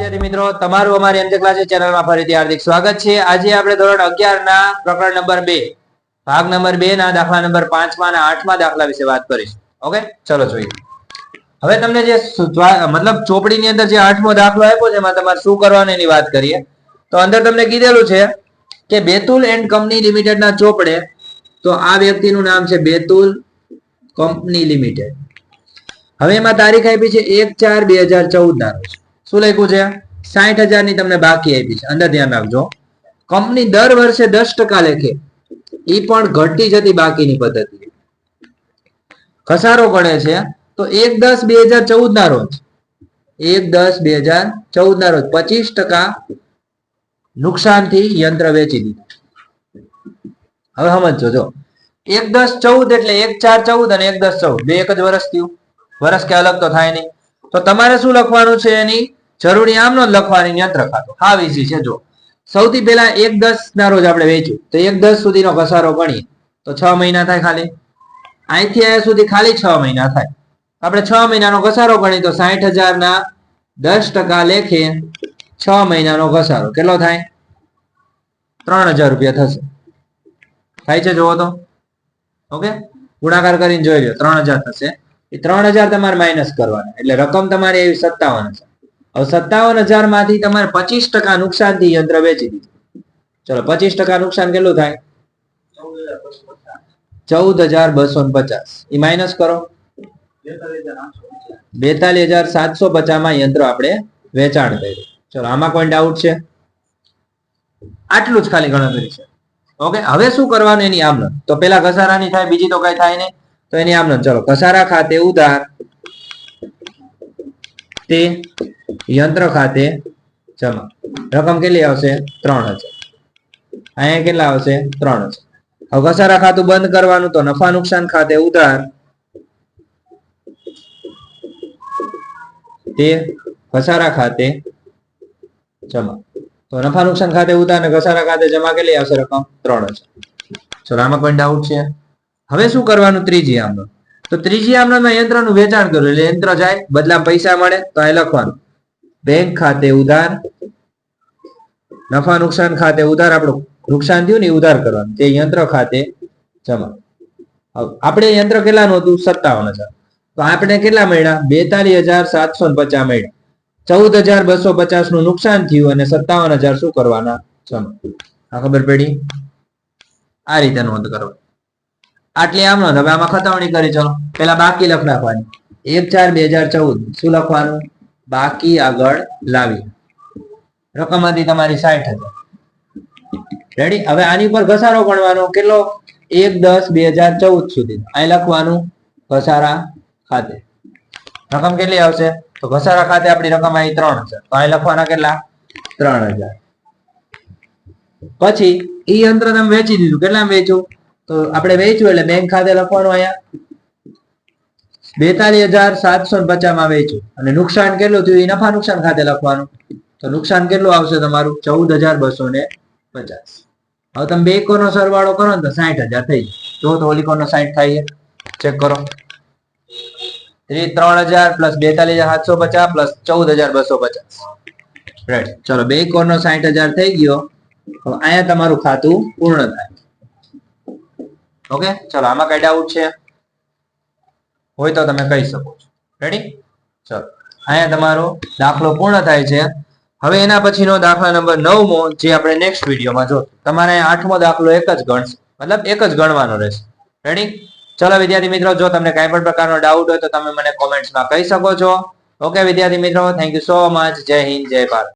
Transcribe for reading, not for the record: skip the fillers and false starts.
વિદ્યાર્થી મિત્રો, તમારું અમારી એમજે ક્લાસીસ ચેનલમાં ફરીથી હાર્દિક સ્વાગત છે। આજે આપણે ધોરણ 11 ના પ્રકરણ નંબર 2 ભાગ નંબર 2 ના દાખલા નંબર 5 માં અને 8 માં દાખલા વિશે વાત કરીશું। ઓકે, ચલો જોઈએ। હવે તમને જે મતલબ ચોપડીની અંદર જે 8મો દાખલો આપ્યો છે એમાં તમારે શું કરવાનું એની વાત કરીએ તો અંદર તમને કીધેલું છે કે બેતુલ એન્ડ કંપની લિમિટેડ ના ચોપડે, તો આ વ્યક્તિનું નામ છે બેતુલ કંપની લિમિટેડ। હવે એમાં તારીખ આપી છે 1/4/2014 ના રોજ। શું લખ્યું છે? 60,000 ની તમને બાકી આપી છે। અંદર ધ્યાન રાખજો, કંપની દર વર્ષે 10% લેખે, ઈ પણ ઘટતી જતી બાકીની પદ્ધતિ ઘસારો ગણે છે। તો 1/10/2014 ના રોજ 1/10/2014 ના રોજ 25% નુકસાનથી યંત્ર વેચી દીધું। હવે સમજો, જો 1/10/14 એટલે 1/4/14 અને 1/10/14 બે એક જ વર્ષ થયું। વર્ષ કે અલગ તો થાય નહીં। તો તમારે શું લખવાનું છે? એની જરૂરી આમનો જ લખવાની યંત્ર ખાતું। હાવ ઈઝી છે। જો સૌથી પહેલા 1/10 ના રોજ આપણે વેચ્યું તો 1/10 સુધીનો ઘસારો ગણીએ તો 6 મહિના થાય ખાલી। અહીંથી અહીંયા સુધી ખાલી 6 મહિના થાય। આપણે 6 મહિનાનો ઘસારો ગણી તો 60,000 ના 10% લેખે 6 મહિનાનો ઘસારો કેટલો થાય? 3,000 રૂપિયા થશે। થાય છે? જોવો તો। ઓકે, ગુણાકાર કરીને જોઈ લો, 3,000 થશે। એ 3,000 તમારે માઇનસ કરવાના, એટલે રકમ તમારી એવી 57,000। હવે 57,000 માંથી તમારે 25% નુકસાનથી યંત્ર વેચી દીધું। ચલો 25% નુકસાન કેટલું થાય? 14,250। એ માઇનસ કરો, 42,750 માં યંત્ર આપણે વેચાણ કર્યું। ચલો આમાં કોઈ ડાઉટ છે? આટલું જ ખાલી ગણતરી છે। ઓકે, હવે શું કરવાનું એની આમનો? તો પેલા ઘસારાની થાય, બીજી તો કઈ થાય નહીં, તો એની આમનો ચલો ઘસારા ખાતે ઉધાર તે યંત્ર ખાતે જમા। રકમ કેટલી આવશે? 3,000। અહીંયા કેટલા આવશે? 3,000। હવે ઘસારા ખાતું બંધ કરવાનું, તો નફા નુકસાન ખાતે ઉધાર તે ઘસારા ખાતે જમા। તો નફા નુકસાન ખાતે ઉધાર અને ઘસારા ખાતે જમા કેટલી આવશે રકમ? 3,000। ચલો આમાં કોઈ ડાઉટ છે? હવે શું કરવાનું? ત્રીજી આમનો, તો ત્રીજી આમનામાં યંત્રનું વેચાણ કર્યું એટલે યંત્ર જાય, બદલામાં પૈસા મળે, તો અહીં લખવાનું બેંક ખાતે ઉધાર, નફા નુકસાન ખાતે ઉધાર, આપણું નુકસાન થયું ને ઉધાર કરવાનું, તે યંત્ર ખાતે જમા। આપણે યંત્ર કેટલાનું હતું? 57,000। તો આપણે કેટલા મળ્યા? 42,750 મળ્યા। 14,250 નું નુકસાન થયું અને 57,000 શું કરવાના? જમા। આ ખબર પડી? આ રીતે નોંધ કરો। આટલી આમ નોંધ। હવે આમાં ખતવણી કરી, ચલો પેલા બાકી લખ નાખવાની। 1/4/2014 શું લખવાનું? બાકી આગળ લાવી, રકમ હતી તમારી 60,000। રેડી? હવે આની પર ઘસારો ગણવાનો કેટલો? 1/10/2014 સુધી। અહીં લખવાનું ઘસારા ખાતે રકમ કેટલી આવશે? તો ઘસારા ખાતે આપણી રકમ આવી 3,000, તો અહીં લખવાના કેટલા? 3,000। પછી ઈ યંત્ર તમે વેચી દીધું, કેટલા વેચ્યું? તો આપણે વેચ્યું એટલે બેંક ખાતે લખવાનું, અહીંયા 42,750 માં વેચ્યું અને નુકસાન કેટલું થયું? એ નફા નુકસાન ખાતે લખવાનું, તો નુકસાન કેટલું આવશે તમારું? 14,250। હવે તમે બે એકોનો સરવાળો કરો ને તો 60,000 થઈ જાય। જો તો ઓલીકોનો 60 થાય, ચેક કરો। 3,000 પ્લસ 42,750 પ્લસ 14,250, રાઈટ। ચલો બે એકોનો 60,000 થઈ ગયો। હવે અહીંયા તમારું ખાતું પૂર્ણ થાય। ઓકે, ચલો આમાં કઈ ડાઉટ છે? હોય તો તમે કહી શકો છો। રેડી? ચલો અહીંયા તમારો દાખલો પૂર્ણ થાય છે। હવે એના પછીનો દાખલા નંબર 9મો, જે આપણે નેક્સ્ટ વિડીયોમાં જોશું। તમારે 8મો દાખલો એક જ ગણશે, મતલબ એક જ ગણવાનો રહેશે। રેડી? ચલો વિદ્યાર્થી મિત્રો, જો તમને કઈ પણ પ્રકારનો ડાઉટ હોય તો તમે મને કોમેન્ટ્સમાં કહી શકો છો। ઓકે વિદ્યાર્થી મિત્રો, થેન્ક યુ સો મચ। જય હિન્દ, જય ભારત।